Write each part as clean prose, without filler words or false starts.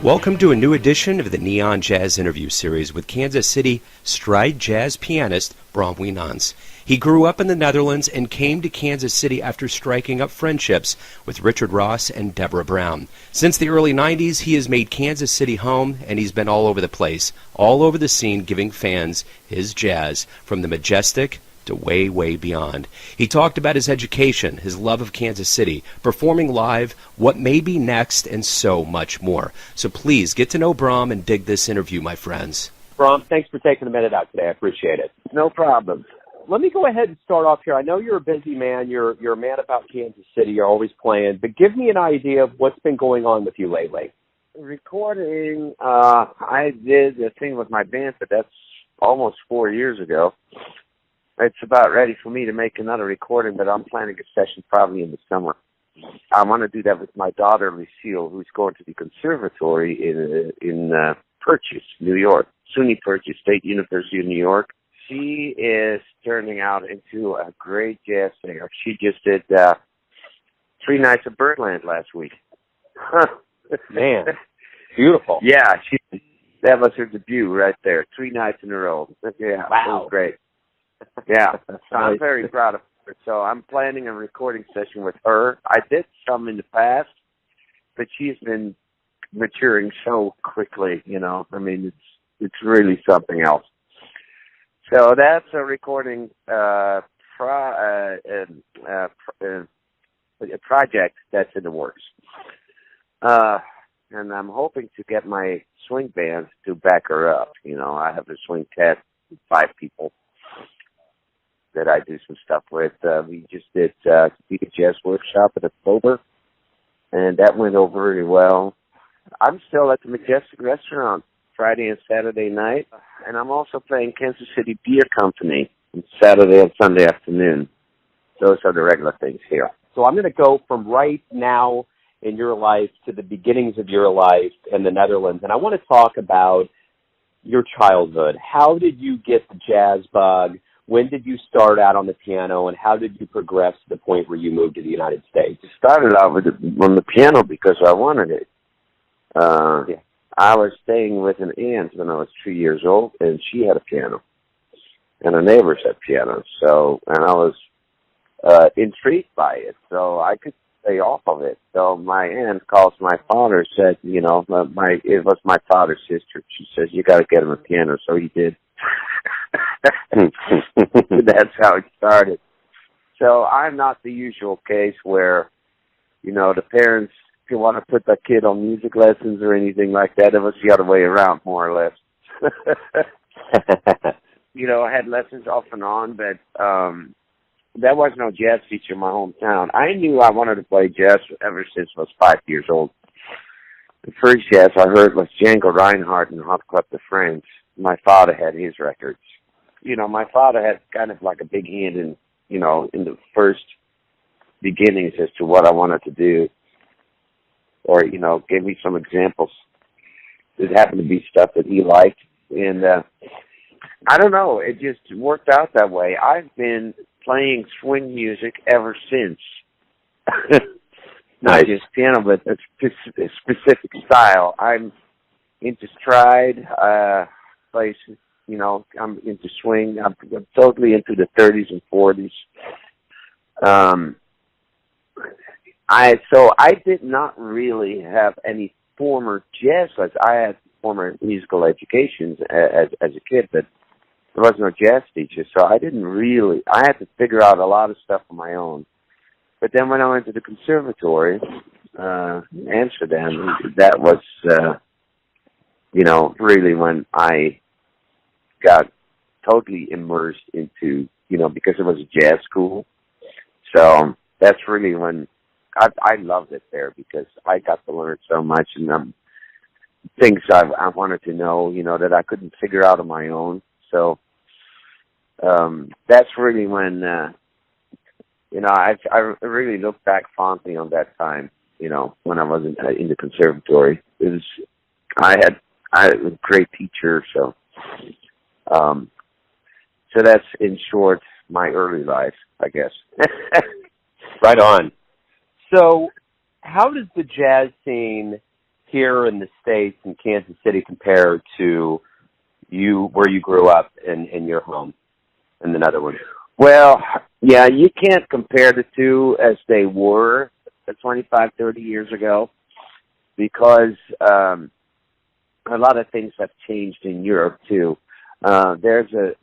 Welcome to a new edition of the Neon Jazz Interview Series with Kansas City stride jazz pianist Bram Wijnands. He grew up in the Netherlands and came to Kansas City after striking up friendships with Richard Marx and Deborah Brown. Since the early 90s, he has made Kansas City home, and he's been all over the place, all over the scene, giving fans his jazz, from the Majestic to way, way beyond. He talked about his education, his love of Kansas City, performing live, what may be next, and so much more. So please get to know Bram and dig this interview, my friends. Bram, thanks for taking a minute out today. I appreciate it. No problem. Let me go ahead and start off here. I know you're a busy man. You're a man about Kansas City. You're always playing. But give me an idea of what's been going on with you lately. Recording, I did a thing with my band, but that's almost 4 years ago. It's about ready for me to make another recording, but I'm planning a session probably in the summer. I want to do that with my daughter, Lucille, who's going to the conservatory in Purchase, New York, SUNY Purchase, State University of New York. She is turning out into a great jazz singer. She just did 3 nights of Birdland last week. Man, beautiful. Yeah, that was her debut right there, 3 nights in a row. Yeah, wow. It was great. Yeah, so I'm very proud of her. So I'm planning a recording session with her. I did some in the past, but she's been maturing so quickly, you know. I mean, it's really something else. So that's a recording a project that's in the works. And I'm hoping to get my swing band to back her up. You know, I have a swing test, 5 people that I do some stuff with. We just did the Jazz Workshop in October, and that went over really well. I'm still at the Majestic restaurant Friday and Saturday night, and I'm also playing Kansas City Beer Company on Saturday and Sunday afternoon. Those are the regular things here. So I'm going to go from right now in your life to the beginnings of your life in the Netherlands, and I want to talk about your childhood. How did you get the jazz bug? When did you start out on the piano, and how did you progress to the point where you moved to the United States? I started out on the piano because I wanted it. I was staying with an aunt when I was 3 years old, and she had a piano, and her neighbors had pianos. So, and I was intrigued by it, so I could stay off of it. So my aunt calls my father, said, you know, it was my father's sister. She says, you got to get him a piano. So he did. That's how it started. So I'm not the usual case where, you know, the parents want to put the kid on music lessons or anything like that. It was the other way around, more or less. You know, I had lessons off and on, but there was no jazz teacher in my hometown. I knew I wanted to play jazz ever since I was 5 years old. The first jazz I heard was Django Reinhardt and Hot Club de France. My father had his records. You know, my father had kind of like a big hand in, you know, in the first beginnings as to what I wanted to do. Or, you know, gave me some examples. It happened to be stuff that he liked. And I don't know, it just worked out that way. I've been playing swing music ever since. Not just piano, but a specific style. I'm into stride, plays, you know, I'm into swing. I'm totally into the 30s and 40s. So I did not really have any former jazz lessons. I had former musical educations as a kid, but there was no jazz teacher, so I had to figure out a lot of stuff on my own. But then when I went to the conservatory in Amsterdam, that was, you know, really when I got totally immersed into, you know, because it was a jazz school. So that's really when I loved it there, because I got to learn so much, and things I wanted to know, you know, that I couldn't figure out on my own. So that's really when, you know, I really look back fondly on that time, you know, when I was in the conservatory. I had a great teacher, so that's, in short, my early life, I guess. Right on. So how does the jazz scene here in the States in Kansas City compare to where you grew up in your home in the Netherlands? Well, yeah, you can't compare the two as they were 25, 30 years ago, because a lot of things have changed in Europe too. There's an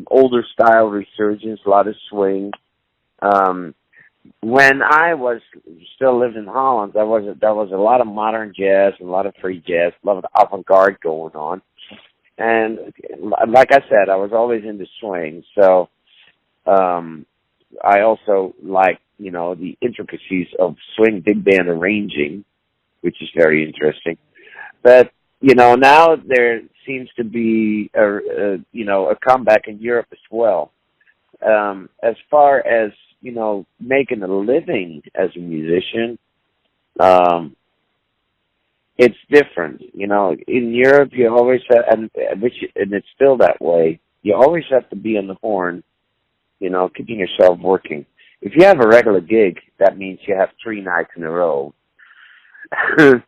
older style resurgence, a lot of swing. When I was still living in Holland, there was a lot of modern jazz, a lot of free jazz, a lot of avant-garde going on. And like I said, I was always into swing, so I also like, the intricacies of swing big band arranging, which is very interesting. But, now there seems to be a comeback in Europe as well. As far as, making a living as a musician, it's different. In Europe, you always have, and it's still that way, you always have to be on the horn, keeping yourself working. If you have a regular gig, that means you have 3 nights in a row. And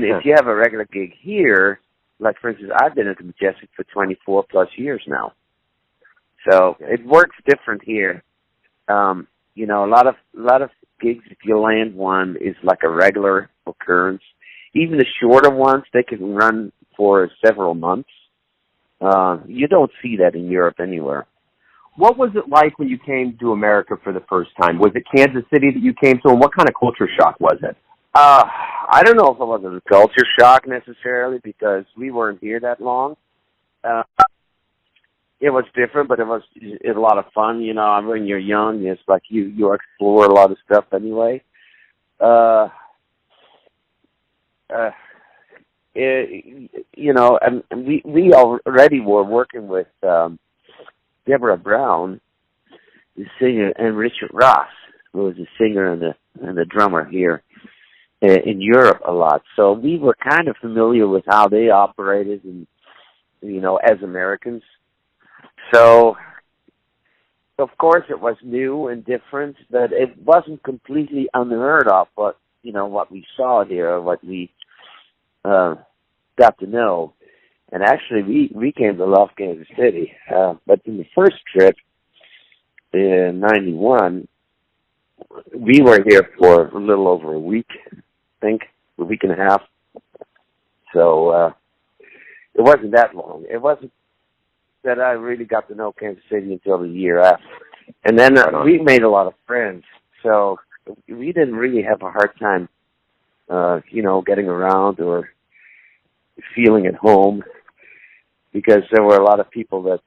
if you have a regular gig here, like for instance, I've been at the Majestic for 24 plus years now. So it works different here. A lot of gigs, if you land one, is like a regular occurrence. Even the shorter ones, they can run for several months. You don't see that in Europe anywhere. What was it like when you came to America for the first time? Was it Kansas City that you came to, and what kind of culture shock was it? I don't know if it was a culture shock necessarily, because we weren't here that long. It was different, but it was a lot of fun. When you're young, it's like you explore a lot of stuff anyway. And we already were working with Deborah Brown, the singer, and Richard Marx, who was the singer and the drummer here in Europe a lot. So we were kind of familiar with how they operated, and as Americans. So, of course, it was new and different, but it wasn't completely unheard of. But what we saw here, what we got to know. And actually, we came to love Kansas City. But in the first trip in '91, we were here for a little over a week, I think, a week and a half. So it wasn't that long. It wasn't that I really got to know Kansas City until the year after. And then we made a lot of friends. So we didn't really have a hard time, getting around or feeling at home, because there were a lot of people that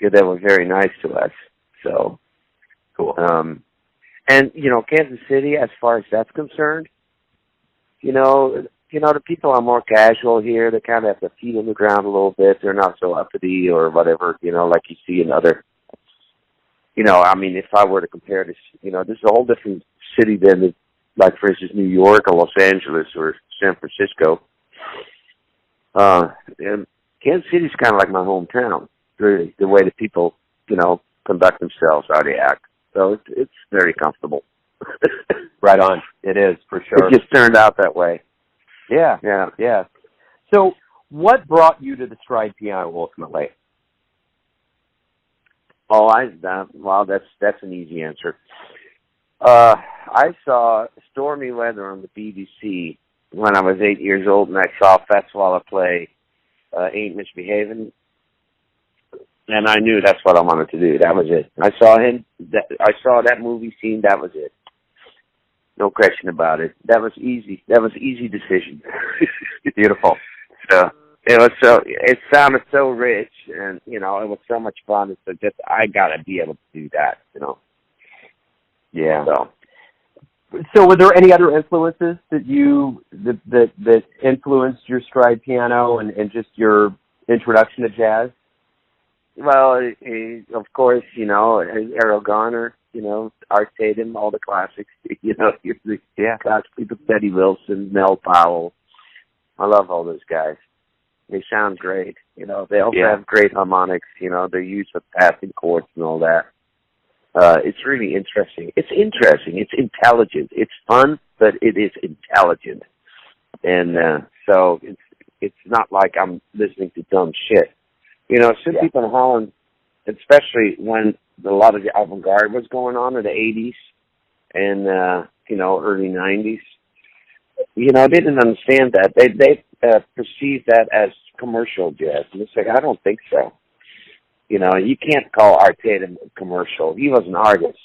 were very nice to us. So, cool. And Kansas City, as far as that's concerned, the people are more casual here. They kind of have their feet on the ground a little bit. They're not so uppity or whatever, like you see in other. If I were to compare this, this is a whole different city than, like for instance, New York or Los Angeles or San Francisco. And Kansas City is kind of like my hometown, really, the way that people, conduct themselves, how they act. So it's very comfortable. Right on. It is, for sure. It just turned out that way. Yeah. So what brought you to the stride piano ultimately? Oh, that's an easy answer. I saw Stormy Weather on the BBC when I was 8 years old, and I saw Fatswalla play Ain't Misbehavin', and I knew that's what I wanted to do. That was it. I saw that movie scene. That was it. No question about it. That was easy. That was an easy decision. Beautiful. So it sounded so rich, and it was so much fun. So I gotta be able to do that. Yeah. So were there any other influences that influenced your stride piano and just your introduction to jazz? Well, of course, Errol Garner, Art Tatum, all the classics, classic, Betty Wilson, Mel Powell. I love all those guys. They sound great. They also have great harmonics, their use of passing chords and all that. It's really interesting. It's interesting. It's intelligent. It's fun, but it is intelligent. And so it's not like I'm listening to dumb shit. You know, some people in Holland, especially when a lot of the avant-garde was going on in the 80s and, you know, early 90s, you know, they didn't understand that. They perceived that as commercial jazz. And it's like, I don't think so. You know, you can't call Art Tatum commercial. He was an artist.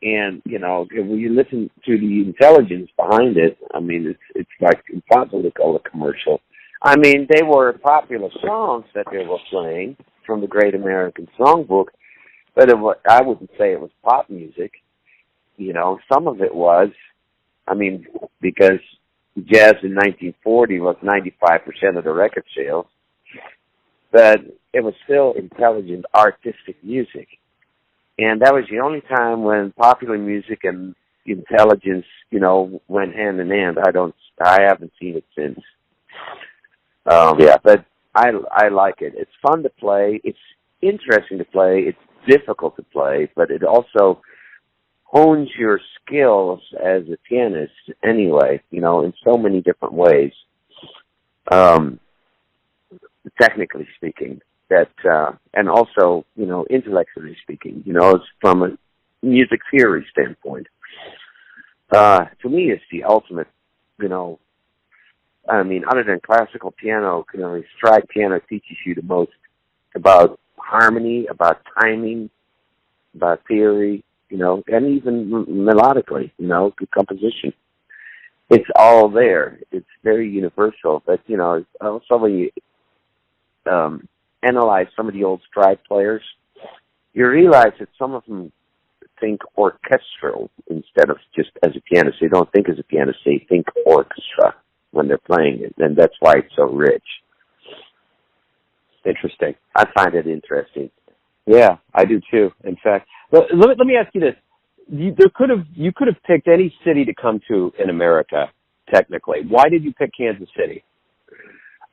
And, you know, when you listen to the intelligence behind it, I mean, it's like impossible to call it commercial. I mean, they were popular songs that they were playing from the Great American Songbook, but I wouldn't say it was pop music. You know, some of it was. I mean, because jazz in 1940 was 95% of the record sales, but it was still intelligent, artistic music. And that was the only time when popular music and intelligence, you know, went hand in hand. I haven't seen it since. But I like it. It's fun to play. It's interesting to play. It's difficult to play, but it also hones your skills as a pianist anyway, you know, in so many different ways, technically speaking, that, and also, you know, intellectually speaking, you know, it's from a music theory standpoint. To me, it's the ultimate, you know, I mean, other than classical piano, you know, stride piano teaches you the most about harmony, about timing, about theory, you know, and even melodically, you know, composition. It's all there. It's very universal. But, you know, also when you analyze some of the old stride players, you realize that some of them think orchestral instead of just as a pianist. They don't think as a pianist. They think orchestra when they're playing it, and that's why it's so rich. Interesting. I find it interesting. Yeah, I do too. In fact, let me ask you this: you could have picked any city to come to in America. Technically, why did you pick Kansas City?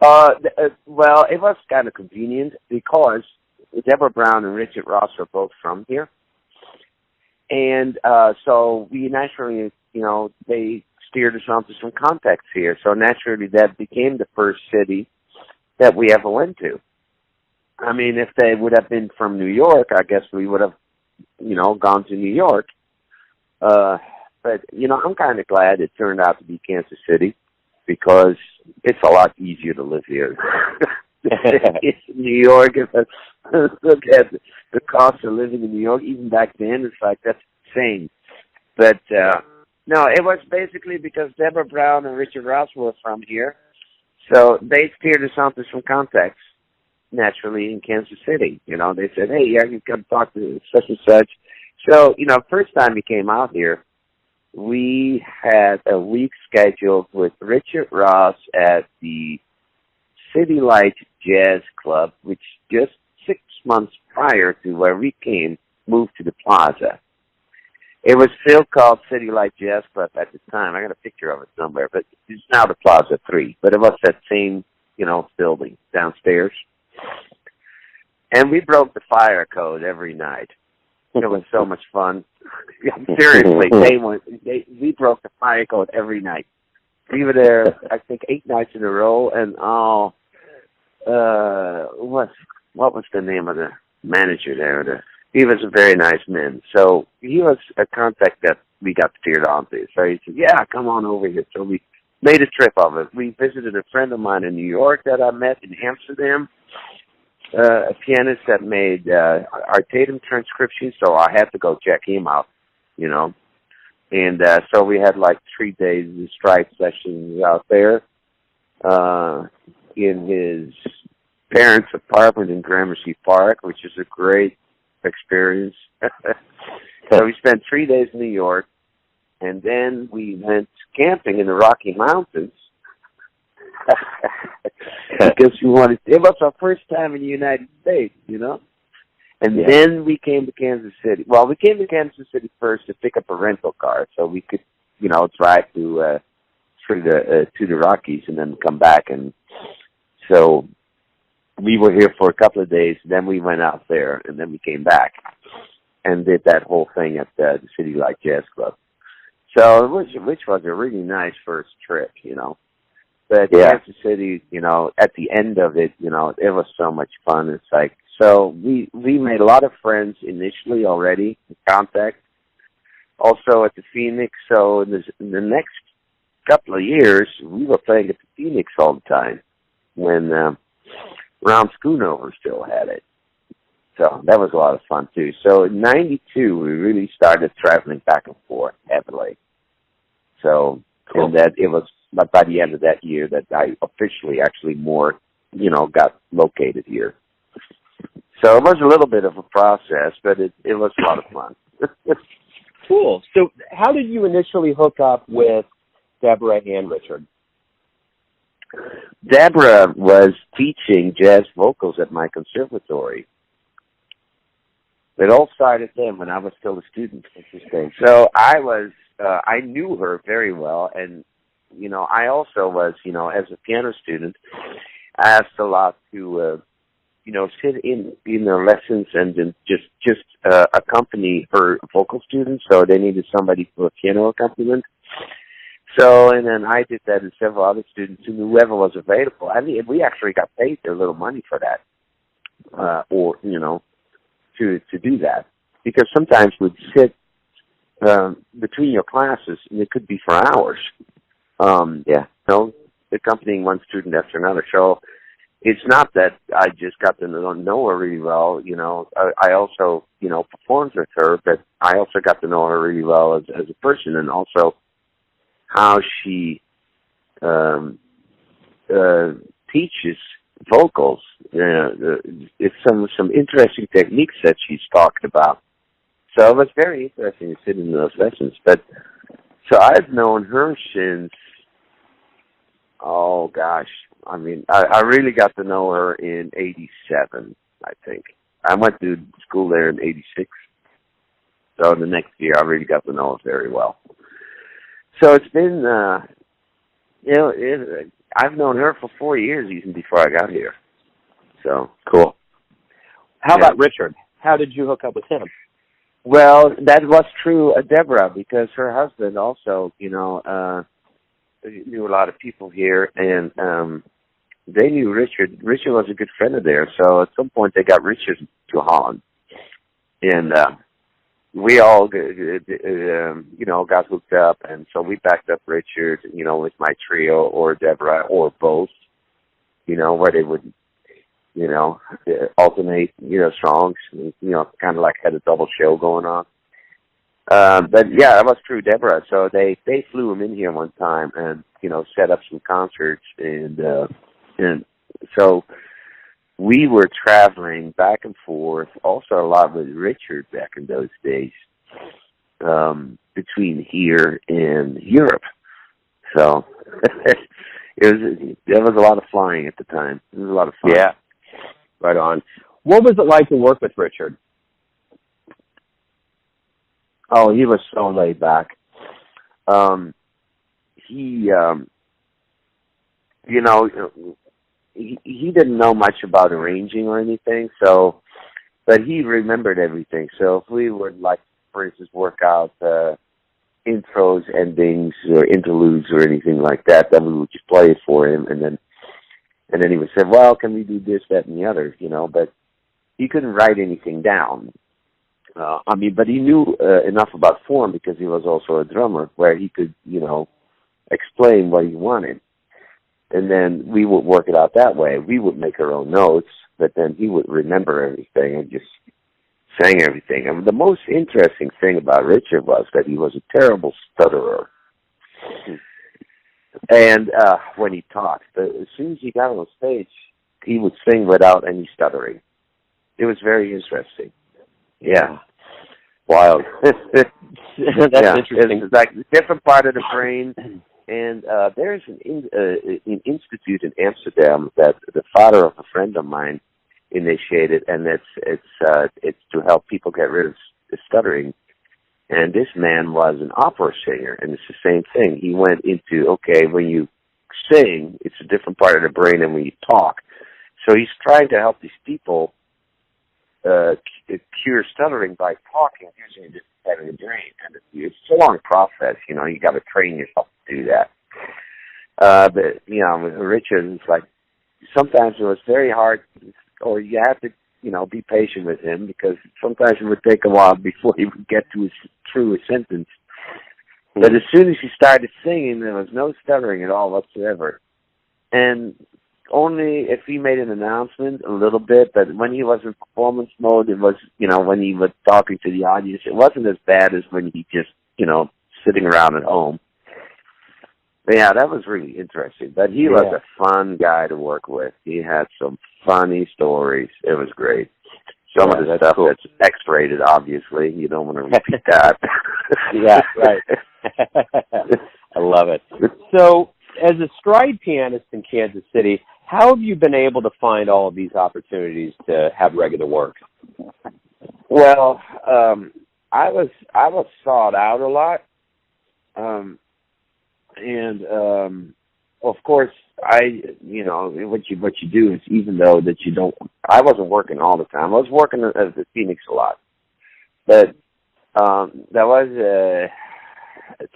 Well, it was kind of convenient because Deborah Brown and Richard Ross are both from here, and so we naturally, you know, they steered us onto some contacts here. So naturally, that became the first city that we ever went to. I mean, if they would have been from New York, I guess we would have, you know, gone to New York. But, you know, I'm kind of glad it turned out to be Kansas City because it's a lot easier to live here. It's New York. If I look at the cost of living in New York, even back then, it's like, that's insane. But, no, it was basically because Deborah Brown and Richard Ross were from here. So they steered us onto some contacts, naturally, in Kansas City. You know, they said, hey, yeah, you come talk to such and such. So, you know, first time we came out here, we had a week scheduled with Richard Ross at the City Light Jazz Club, which just 6 months prior to where we came, moved to the Plaza. It was still called City Light Jazz Club at the time. I got a picture of it somewhere, but it's now the Plaza 3. But it was that same, you know, building downstairs. And we broke the fire code every night. It was so much fun. Seriously, we broke the fire code every night. We were there, I think, 8 nights in a row, and what was the name of the manager there? He was a very nice man. So he was a contact that we got steered onto. So he said, yeah, come on over here. So we made a trip of it. We visited a friend of mine in New York that I met in Amsterdam, a pianist that made Art Tatum transcriptions, so I had to go check him out, you know. And so we had like 3 days of stride sessions out there in his parents' apartment in Gramercy Park, which is a great experience. So we spent 3 days in New York, and then we went camping in the Rocky Mountains because we wanted. It was our first time in the United States, you know. And then we came to Kansas City. Well, we came to Kansas City first to pick up a rental car so we could, you know, drive to the Rockies and then come back. And so we were here for a couple of days. Then we went out there, and then we came back and did that whole thing at the City Light Jazz Club. So, which was a really nice first trip, But Kansas City, at the end of it, it was so much fun. It's like, so we made a lot of friends initially already in contact. Also at the Phoenix. So in the next couple of years, we were playing at the Phoenix all the time when Ron Schoonover still had it. So that was a lot of fun too. So in '92, we really started traveling back and forth heavily. So, cool. And that it was by the end of that year that I officially actually got located here. So it was a little bit of a process, but it was a lot of fun. Cool. So how did you initially hook up with Deborah and Richard? Deborah was teaching jazz vocals at my conservatory. It all started then when I was still a student. Interesting. So I knew her very well, and I also was, as a piano student, asked a lot to, sit in their lessons and then just accompany her vocal students. So they needed somebody for a piano accompaniment. So, and then I did that, and several other students, and whoever was available. I mean, we actually got paid a little money for that, to do that, because sometimes we'd sit between your classes, and it could be for hours. Accompanying one student after another. So it's not that I just got to know her really well. I also performed with her, but I also got to know her really well as a person, and also how she teaches vocals. It's some interesting techniques that she's talked about. So it was very interesting to sit in those lessons. But so I've known her since, oh gosh, I mean, I really got to know her in '87, I think. I went to school there in '86. So the next year I really got to know her very well. So it's been, I've known her for 4 years even before I got here. So cool. How about Richard? How did you hook up with him? Well, that was true, Deborah, because her husband also, knew a lot of people here, and they knew Richard. Richard was a good friend of theirs, so at some point they got Richard to Holland, and we all, got hooked up, and so we backed up Richard, with my trio or Deborah or both, where they would, alternate, songs, kind of like had a double show going on. But yeah, that was true, Deborah. So they flew him in here one time and, set up some concerts, and so we were traveling back and forth, also a lot with Richard back in those days, between here and Europe. So there was a lot of flying at the time. It was a lot of fun. Yeah, right on. What was it like to work with Richard? Oh, he was so laid back. He didn't know much about arranging or anything, but he remembered everything. So if we would, like, for instance, work out intros, endings, or interludes or anything like that, then we would just play it for him, and then he would say, well, can we do this, that, and the other, but he couldn't write anything down. But he knew enough about form because he was also a drummer, where he could, explain what he wanted. And then we would work it out that way. We would make our own notes, but then he would remember everything and just sang everything. And the most interesting thing about Richard was that he was a terrible stutterer. And when he talked, as soon as he got on stage, he would sing without any stuttering. It was very interesting. Yeah. Wild. That's interesting. It's like a different part of the brain. And there's an institute in Amsterdam that the father of a friend of mine initiated, and it's to help people get rid of stuttering. And this man was an opera singer, and it's the same thing. He went into, when you sing, it's a different part of the brain than when you talk. So he's trying to help these people cure stuttering by talking, usually just having a drain. And it's a long process, you got to train yourself to do that. But, Richard, it's like, sometimes it was very hard, or you have to, be patient with him, because sometimes it would take a while before he would get through a sentence. But as soon as he started singing, there was no stuttering at all whatsoever. And only if he made an announcement, a little bit, but when he was in performance mode, it was, when he was talking to the audience, it wasn't as bad as when he just, sitting around at home. But yeah, that was really interesting. But he was a fun guy to work with. He had some funny stories. It was great. Some of the stuff that's X-rated, obviously. You don't want to repeat that. Yeah, right. I love it. So, as a stride pianist in Kansas City, how have you been able to find all of these opportunities to have regular work? Well, I was sought out a lot. Of course, what you do is, even though that you don't, I wasn't working all the time. I was working at the Phoenix a lot, but there was a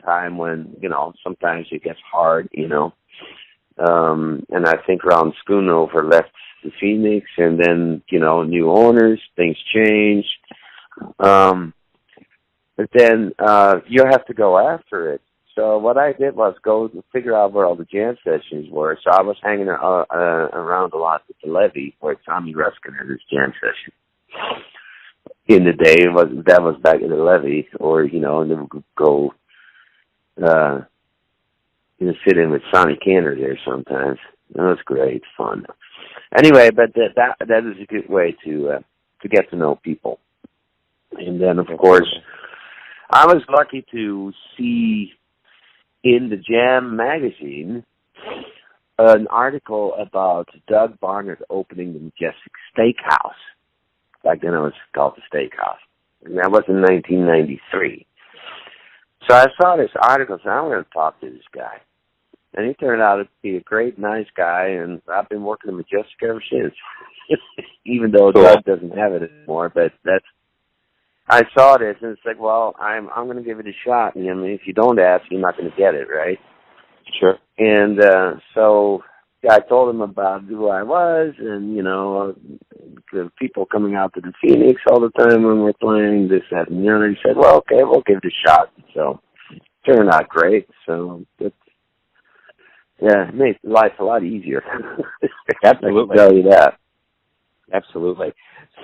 time when, sometimes it gets hard, and I think Ron Schoonover left the Phoenix, and then, new owners, things changed. But then you have to go after it. So what I did was go to figure out where all the jam sessions were. So I was hanging around a lot with the Levy, where Tommy Ruskin had his jam session. In the day, that was back in the Levy, or, and then we could go sit in with Sonny Cantor there sometimes. That was great fun. Anyway, but that is a good way to get to know people. And then, of course, I was lucky to see in the Jam magazine an article about Doug Barnard opening the Majestic Steakhouse. Back then it was called the Steakhouse. And that was in 1993. So I saw this article and said, I'm going to talk to this guy. And he turned out to be a great, nice guy, and I've been working at Majestic ever since. Even though Doug doesn't have it anymore, but I saw this, and it's like, well, I'm going to give it a shot. And, if you don't ask, you're not going to get it, right? Sure. And so I told him about who I was, and, the people coming out to the Phoenix all the time when we're playing, this, that, and the other. He said, well, okay, we'll give it a shot. So it turned out great. So it made life a lot easier. Absolutely. I can tell you that. Absolutely.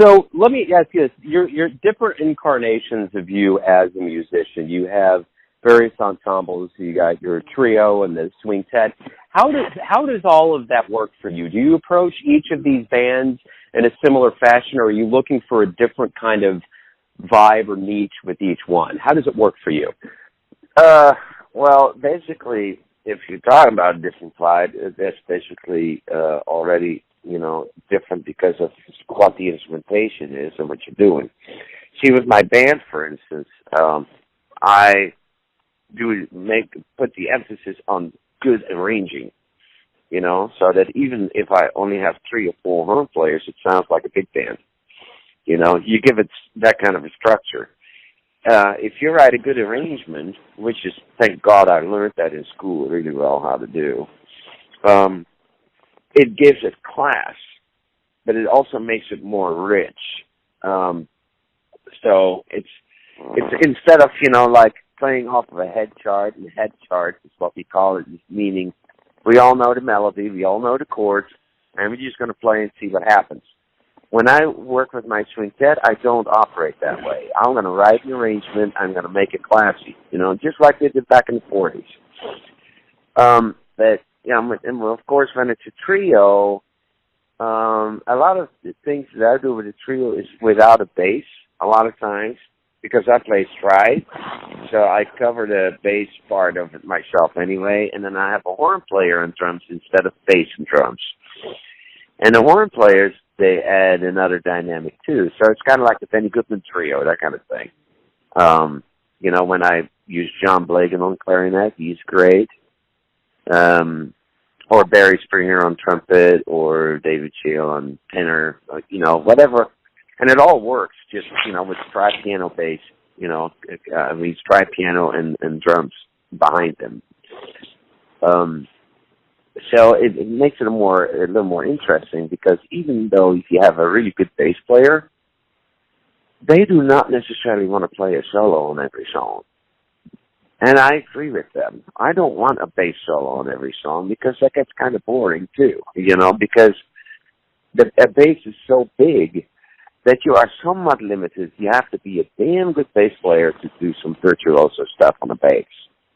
So let me ask you this. You're different incarnations of you as a musician. You have various ensembles. You got your trio and the swing set. How does all of that work for you? Do you approach each of these bands in a similar fashion, or are you looking for a different kind of vibe or niche with each one? How does it work for you? Well, basically, if you're talking about a different vibe, that's basically already different because of what the instrumentation is and what you're doing. See, with my band, for instance, I put the emphasis on good arranging, so that even if I only have 3 or 4 horn players, it sounds like a big band. You give it that kind of a structure. If you write a good arrangement, which is, thank God I learned that in school really well how to do, it gives it class, but it also makes it more rich. So it's instead of, like playing off of a head chart, and the head chart is what we call it, meaning we all know the melody, we all know the chords, and we're just going to play and see what happens. When I work with my swing set, I don't operate that way. I'm going to write an arrangement, I'm going to make it classy, just like they did back in the 40s. But, and of course, when it's a trio, a lot of the things that I do with a trio is without a bass, a lot of times, because I play stride, so I cover the bass part of it myself anyway, and then I have a horn player on drums instead of bass and drums. And the horn players, they add another dynamic too, so it's kind of like the Benny Goodman trio, that kind of thing. When I use John Blagan on clarinet, he's great. Or Barry Springer on trumpet, or David Shield on tenor, whatever And it all works just, with stride piano bass, stride piano and drums behind them. So it makes it a little more interesting, because even though if you have a really good bass player, they do not necessarily want to play a solo on every song. And I agree with them. I don't want a bass solo on every song, because that gets kind of boring too, because a bass is so big that you are somewhat limited. You have to be a damn good bass player to do some virtuoso stuff on a bass,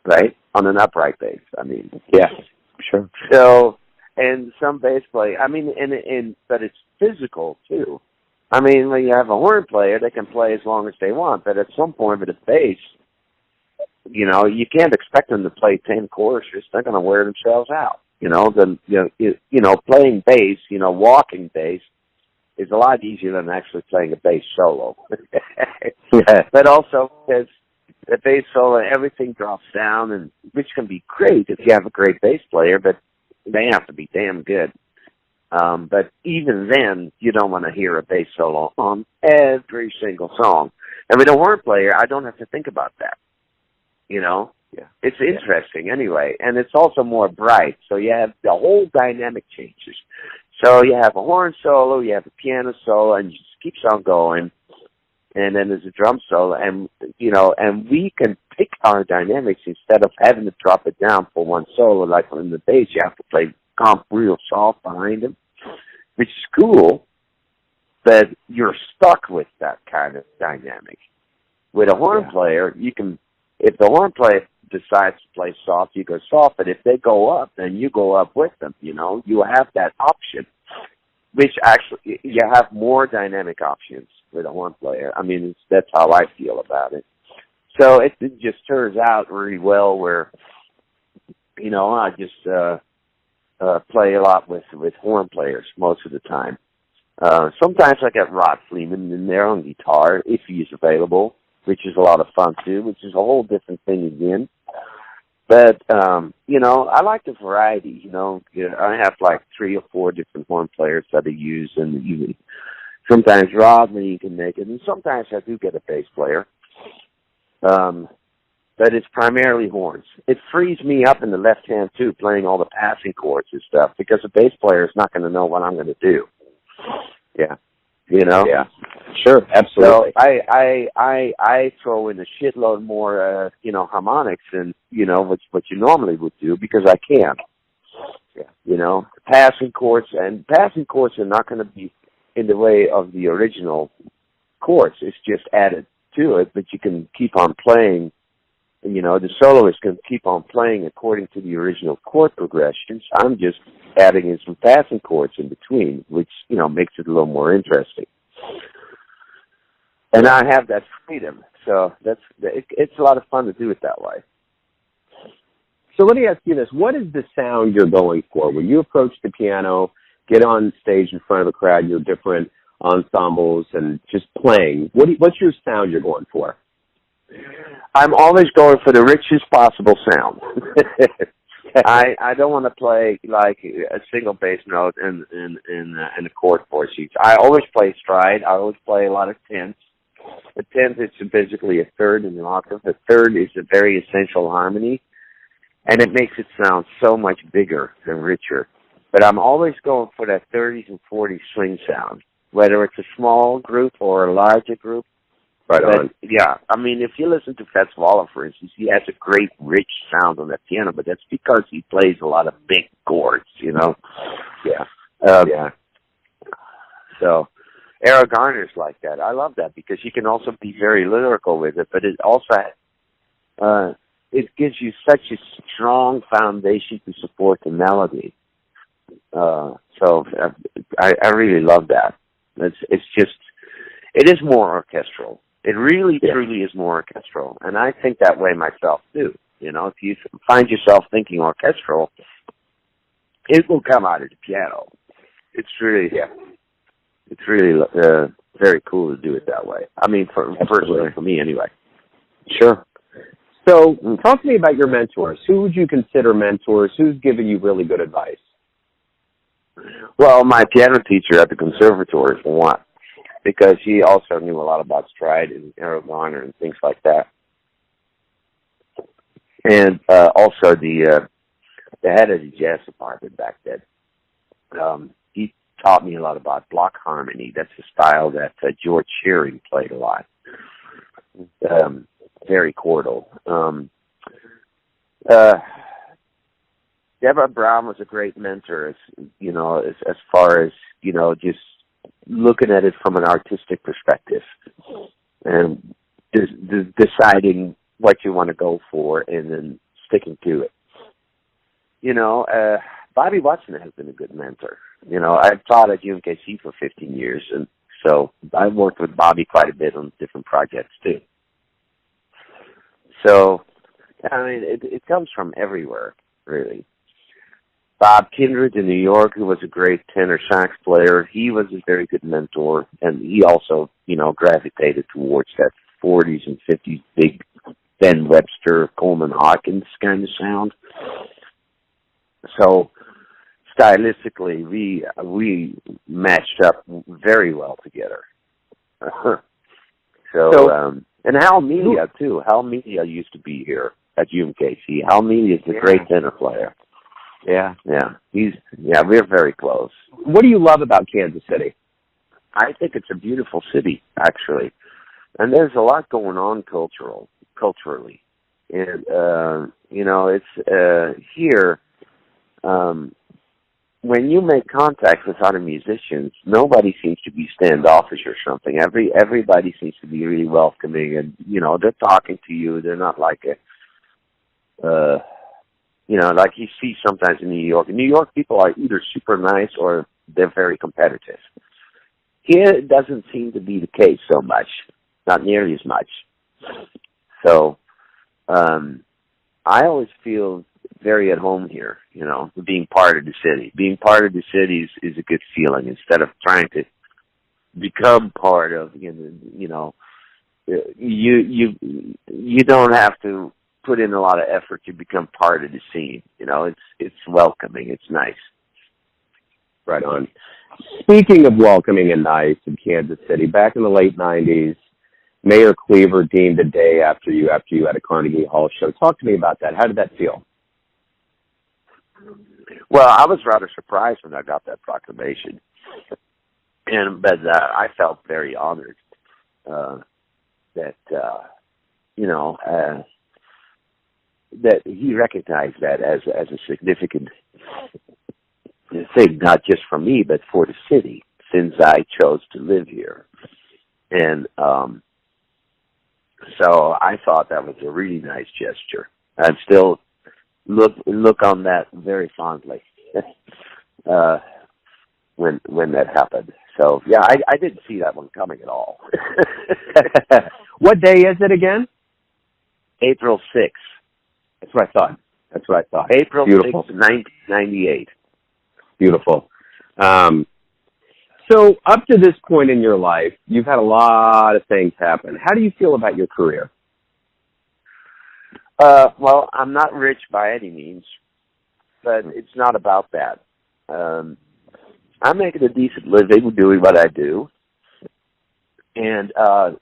right? On an upright bass, I mean. Yeah, sure. So, and some bass play, but it's physical too. I mean, when you have a horn player, they can play as long as they want, but at some point with a bass, you can't expect them to play 10 choruses. They're going to wear themselves out. Playing bass, walking bass, is a lot easier than actually playing a bass solo. Yeah. But also, because the bass solo, everything drops down, and which can be great if you have a great bass player, but they have to be damn good. But even then, you don't want to hear a bass solo on every single song. And with a horn player, I don't have to think about that. Yeah. It's interesting anyway, and it's also more bright. So you have the whole dynamic changes. So you have a horn solo, you have a piano solo, and it just keeps on going. And then there's a drum solo, and we can pick our dynamics instead of having to drop it down for one solo. Like in the bass, you have to play comp real soft behind them, which is cool, but you're stuck with that kind of dynamic. With a horn player, you can, if the horn player decides to play soft, you go soft, but if they go up, then you go up with them, You have that option, which actually, you have more dynamic options with a horn player. I mean, that's how I feel about it. So it just turns out really well where, I just play a lot with horn players most of the time. Sometimes I get Rod Fleeman in there on guitar, if he is available, which is a lot of fun too, which is a whole different thing again. But, I like the variety, I have like 3 or 4 different horn players that I use, and even sometimes Rod when you can make it, and sometimes I do get a bass player. But it's primarily horns. It frees me up in the left hand too, playing all the passing chords and stuff, because a bass player is not going to know what I'm going to do. Yeah. Yeah. Sure, absolutely. So I throw in a shitload more, harmonics than, what you normally would do, because I can. Yeah. Passing chords are not going to be in the way of the original chords. It's just added to it, but you can keep on playing. The soloist can keep on playing according to the original chord progressions. I'm just adding in some passing chords in between, which, makes it a little more interesting. And I have that freedom, so it's a lot of fun to do it that way. So let me ask you this. What is the sound you're going for? When you approach the piano, get on stage in front of a crowd, your different ensembles, and just playing, what's your sound you're going for? I'm always going for the richest possible sound. I don't want to play like a single bass note and a chord four sheets. I always play stride. I always play a lot of tenths. A tenth is basically a third in an octave. A third is a very essential harmony, and it makes it sound so much bigger and richer. But I'm always going for that 30s and 40s swing sound, whether it's a small group or a larger group. Right on. Yeah, I mean, if you listen to Fats Waller, for instance, he has a great, rich sound on that piano, but that's because he plays a lot of big chords, Yeah. Yeah. So, Errol Garner's like that. I love that because he can also be very lyrical with it, but it also, it gives you such a strong foundation to support the melody. So, I really love that. It's just, it is more orchestral. It really, truly is more orchestral. And I think that way myself, too. If you find yourself thinking orchestral, it will come out of the piano. It's really very cool to do it that way. I mean, personally, for me anyway. Sure. So talk to me about your mentors. Who would you consider mentors? Who's given you really good advice? Well, my piano teacher at the conservatory, for one. because he also knew a lot about stride and Errol Garner and things like that. And also the head of the jazz department back then, he taught me a lot about block harmony. That's a style that George Shearing played a lot. Very chordal. Deborah Brown was a great mentor, as far as, just looking at it from an artistic perspective and deciding what you want to go for and then sticking to it. Bobby Watson has been a good mentor. I've taught at UMKC for 15 years, and so I've worked with Bobby quite a bit on different projects too. So, it comes from everywhere, really. Bob Kindred in New York, who was a great tenor sax player, he was a very good mentor, and he also, gravitated towards that 40s and 50s big Ben Webster, Coleman Hawkins kind of sound. So, stylistically, we matched up very well together. And Hal Media, too. Hal Media used to be here at UMKC. Hal Media is a great tenor player. Yeah. We're very close. What do you love about Kansas City? I think it's a beautiful city, actually. And there's a lot going on culturally. And, it's here, when you make contact with other musicians, nobody seems to be standoffish or something. Everybody seems to be really welcoming, and they're talking to you. They're not like like you see sometimes in New York. In New York, people are either super nice or they're very competitive. Here, it doesn't seem to be the case so much, not nearly as much. So, I always feel very at home here, being part of the city. Being part of the city is a good feeling instead of trying to become part of, you don't have to put in a lot of effort to become part of the scene. It's welcoming. It's nice. Right on. Speaking of welcoming and nice in Kansas City, back in the late 90s, Mayor Cleaver deemed a day after you had a Carnegie Hall show. Talk to me about that. How did that feel? Well, I was rather surprised when I got that proclamation, but I felt very honored that that he recognized that as a significant thing, not just for me, but for the city, since I chose to live here. And so I thought that was a really nice gesture. I still look on that very fondly when that happened. So yeah, I didn't see that one coming at all. What day is it again? April 6th. That's what I thought. April 6th, 1998. Beautiful. So up to this point in your life, you've had a lot of things happen. How do you feel about your career? Well, I'm not rich by any means, but it's not about that. I'm making a decent living doing what I do, and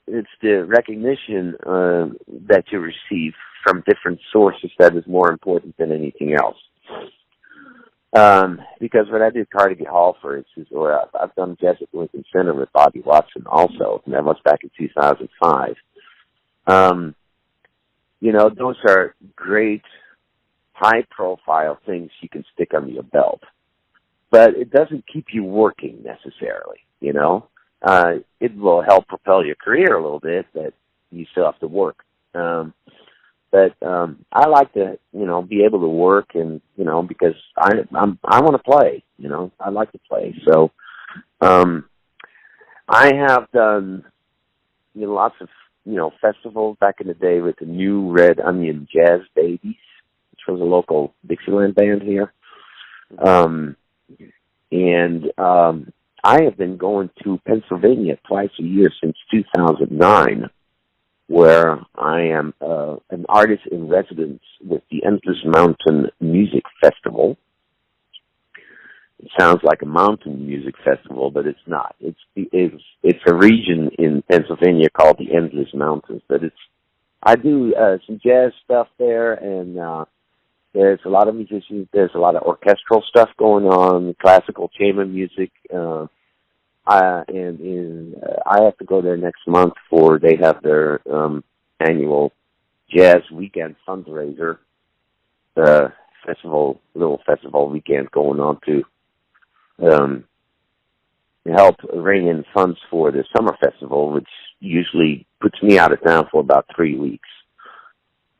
it's the recognition that you receive from different sources that is more important than anything else. Because when I did Carnegie Hall, for instance, or I've done Jazz at Lincoln Center with Bobby Watson also, and that was back in 2005. Those are great, high-profile things you can stick under your belt. But it doesn't keep you working necessarily, It will help propel your career a little bit, but you still have to work. But I like to, be able to work, and because I want to play. I like to play. So I have done lots of festivals back in the day with the New Red Onion Jazz Babies, which was a local Dixieland band here. I have been going to Pennsylvania twice a year since 2009. Where I am an artist in residence with the Endless Mountain Music Festival. it sounds like a mountain music festival, but it's not. It's a region in Pennsylvania called the Endless Mountains. But I do some jazz stuff there, and there's a lot of musicians. There's a lot of orchestral stuff going on, classical chamber music. I have to go there next month they have their annual jazz weekend fundraiser, little festival weekend going on to help bring in funds for the summer festival, which usually puts me out of town for about 3 weeks.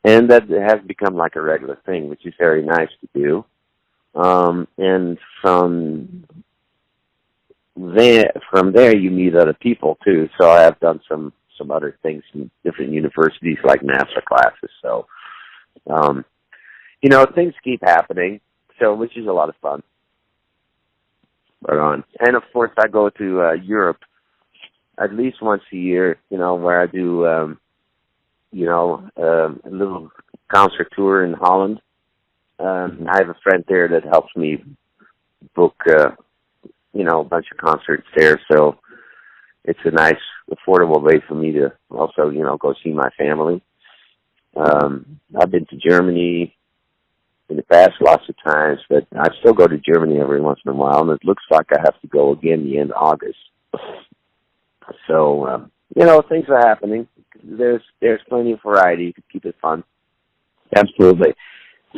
And that has become like a regular thing, which is very nice to do. And from there you meet other people too. So I have done some other things in different universities, like master classes. So, things keep happening. So, which is a lot of fun. And of course, I go to Europe at least once a year. Where I do a little concert tour in Holland. I have a friend there that helps me book a bunch of concerts there, so it's a nice, affordable way for me to also, go see my family. I've been to Germany in the past lots of times, but I still go to Germany every once in a while, and it looks like I have to go again the end of August. So, things are happening. There's plenty of variety to keep it fun. Absolutely.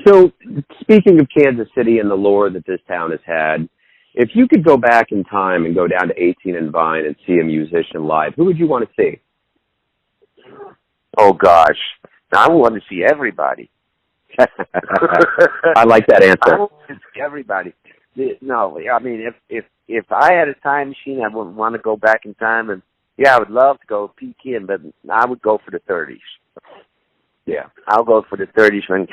So, speaking of Kansas City and the lore that this town has had, if you could go back in time and go down to 18 and Vine and see a musician live, who would you want to see? Oh, gosh. I want to see everybody. I like that answer. I want to see everybody. No, I mean, if I had a time machine, I would want to go back in time, and I would love to go peek in, but I would go for the 30s. Yeah, I'll go for the 30s when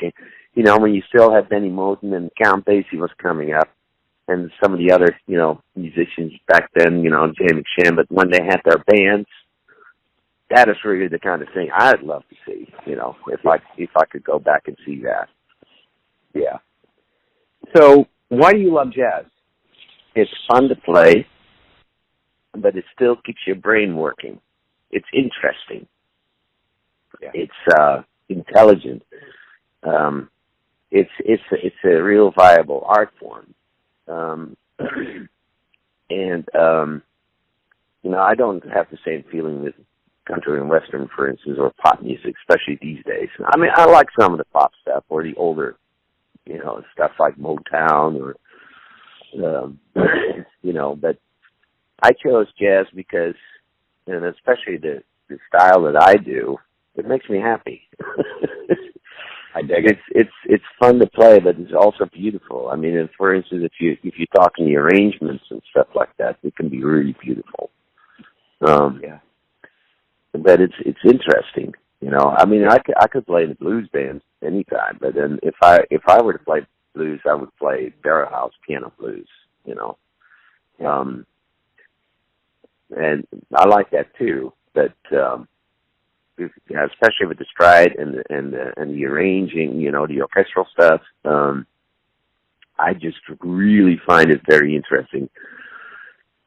you still had Benny Moten and Count Basie was coming up, and some of the other, musicians back then, Jay McShane, but when they had their bands, that is really the kind of thing I'd love to see, if I could go back and see that. Yeah. So, why do you love jazz? It's fun to play, but it still keeps your brain working. It's interesting. Yeah. It's intelligent. It's a real viable art form. I don't have the same feeling with country and western, for instance, or pop music, especially these days. I mean, I like some of the pop stuff or the older, stuff like Motown or, but I chose jazz because, and especially the style that I do, it makes me happy. I dig it. It's fun to play, but it's also beautiful. I mean, for instance, if you talk in the arrangements and stuff like that, it can be really beautiful. But it's interesting, I mean, I could play in a blues band anytime, but then if I were to play blues, I would play barrel house piano blues, and I like that too. But especially with the stride and the arranging, the orchestral stuff, I just really find it very interesting.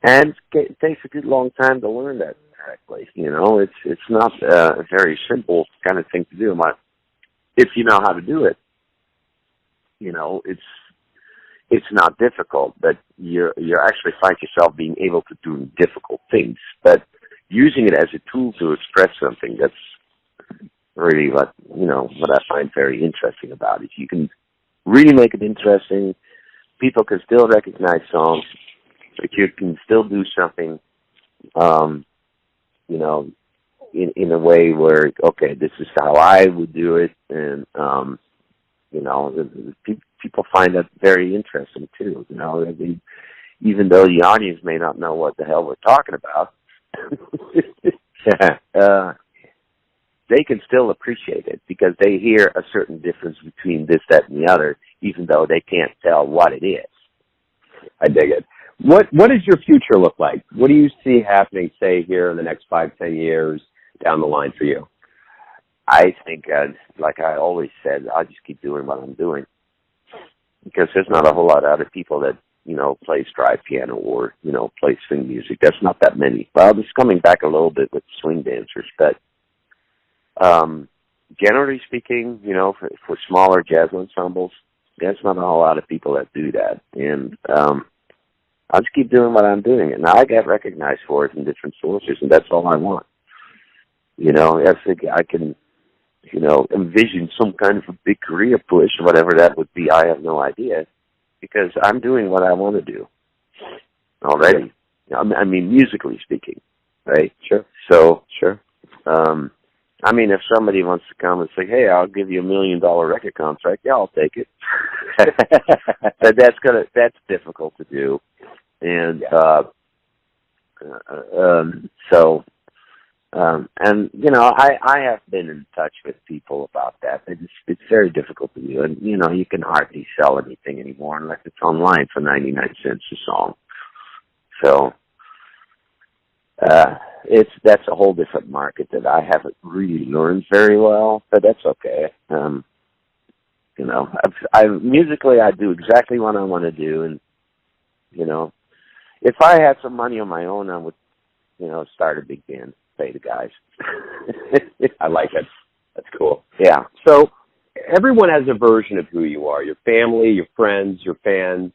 And it takes a good long time to learn that correctly. It's not a very simple kind of thing to do. If you know how to do it, it's not difficult, but you actually find yourself being able to do difficult things, but using it as a tool to express something, that's really what I find very interesting about it. You can really make it interesting. People can still recognize songs, but you can still do something, in a way where, okay, this is how I would do it, and, people find that very interesting too, even though the audience may not know what the hell we're talking about, they can still appreciate it because they hear a certain difference between this, that, and the other, even though they can't tell what it is. I dig it. What does your future look like? What do you see happening, say, here in the next 5-10 years down the line for you? I think, like I always said, I'll just keep doing what I'm doing because there's not a whole lot of other people that play stride piano or, play swing music. That's not that many. Well, it's coming back a little bit with swing dancers, but generally speaking, for smaller jazz ensembles, there's not a whole lot of people that do that. And I'll just keep doing what I'm doing. And I get recognized for it in different sources, and that's all I want. I think I can, envision some kind of a big career push, whatever that would be. I have no idea, because I'm doing what I want to do already. I mean, musically speaking, right? Sure. So, sure. If somebody wants to come and say, "Hey, I'll give you $1 million record contract," yeah, I'll take it. But that's difficult to do, and I have been in touch with people about that. It's very difficult to do, and you can hardly sell anything anymore unless it's online for 99 cents a song. So that's a whole different market that I haven't really learned very well, but that's okay. Musically I do exactly what I want to do, and if I had some money on my own, I would start a big band, pay the guys. I like it. That's cool. Yeah. So everyone has a version of who you are, your family, your friends, your fans.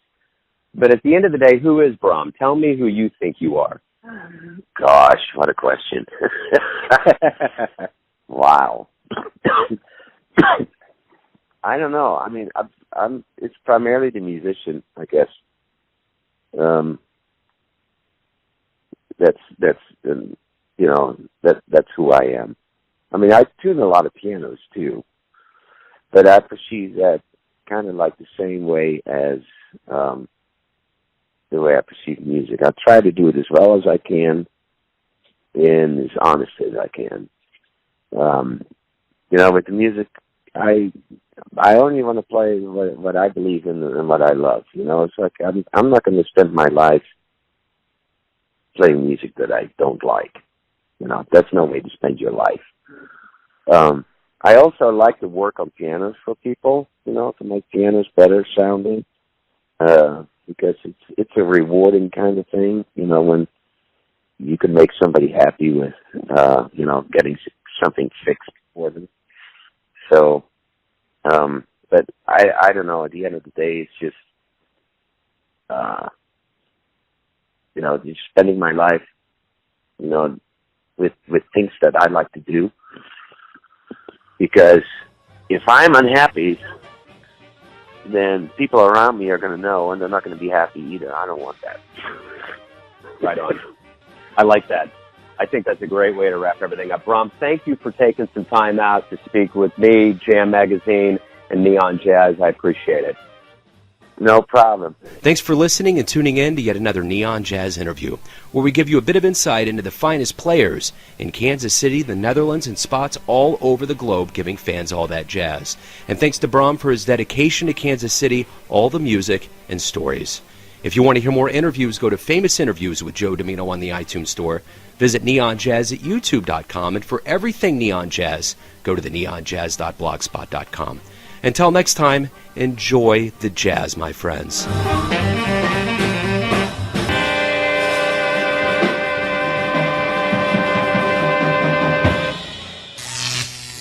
But at the end of the day, who is Bram? Tell me who you think you are. Gosh, what a question. Wow. I don't know. I mean, it's primarily the musician, I guess. That's who I am. I mean, I tune a lot of pianos too, but I perceive that kind of like the same way as the way I perceive music. I try to do it as well as I can and as honest as I can. With the music, I only want to play what I believe in and what I love. It's like I'm not going to spend my life playing music that I don't like. That's no way to spend your life. I also like to work on pianos for people, to make pianos better sounding, because it's a rewarding kind of thing, when you can make somebody happy with, getting something fixed for them. So, but I don't know, at the end of the day, it's just, just spending my life, with things that I like to do. Because if I'm unhappy, then people around me are going to know, and they're not going to be happy either. I don't want that. Right on. I like that. I think that's a great way to wrap everything up. Bram, thank you for taking some time out to speak with me, Jam Magazine, and Neon Jazz. I appreciate it. No problem. Thanks for listening and tuning in to yet another Neon Jazz interview, where we give you a bit of insight into the finest players in Kansas City, the Netherlands, and spots all over the globe, giving fans all that jazz. And thanks to Bram for his dedication to Kansas City, all the music and stories. If you want to hear more interviews, go to Famous Interviews with Joe Domino on the iTunes Store. Visit neonjazz at youtube.com, and for everything Neon Jazz, go to the neonjazz.blogspot.com. Until next time, enjoy the jazz, my friends.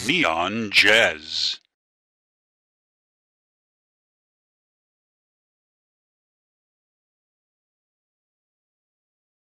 Neon Jazz.